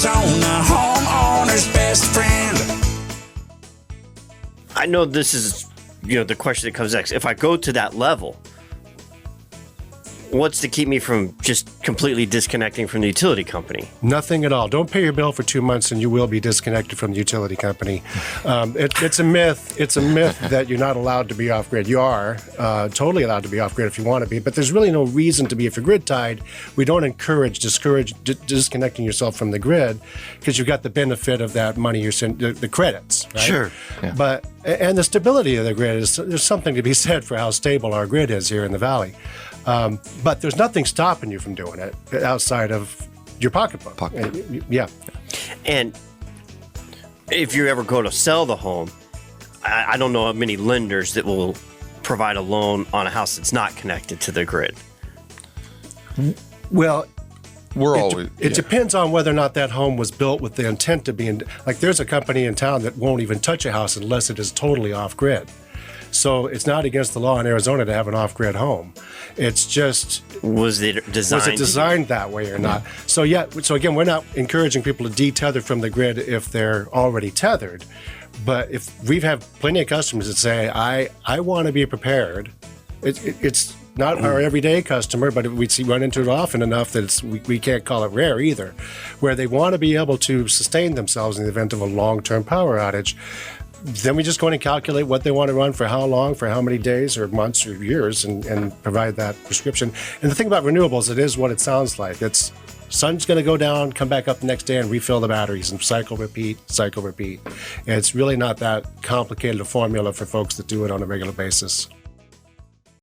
on the homeowner's best friend. I know this is, the question that comes next. If I go to that level, what's to keep me from just completely disconnecting from the utility company? Nothing at all. Don't pay your bill for 2 months and you will be disconnected from the utility company. It's a myth. It's a myth that you're not allowed to be off grid. You are totally allowed to be off grid if you want to be, but there's really no reason to be. If you're grid tied, we don't discourage disconnecting yourself from the grid because you've got the benefit of that money the credits. Right? Sure. Yeah. And the stability of the grid there's something to be said for how stable our grid is here in the valley. But there's nothing stopping you from doing it outside of your pocketbook. Yeah. And if you ever go to sell the home, I don't know of many lenders that will provide a loan on a house that's not connected to the grid. Well, it depends on whether or not that home was built with the intent to be like there's a company in town that won't even touch a house unless it is totally off grid. So it's not against the law in Arizona to have an off-grid home. It's just was it designed that way or not? So again, we're not encouraging people to detether from the grid if they're already tethered. But if we've had plenty of customers that say, I want to be prepared. It's not our everyday customer, but we run into it often enough that we can't call it rare either, where they want to be able to sustain themselves in the event of a long-term power outage. Then we just go in and calculate what they want to run for how long, for how many days or months or years, and provide that prescription. And the thing about renewables, it is what it sounds like. It's sun's going to go down, come back up the next day and refill the batteries and cycle, repeat. And it's really not that complicated a formula for folks that do it on a regular basis.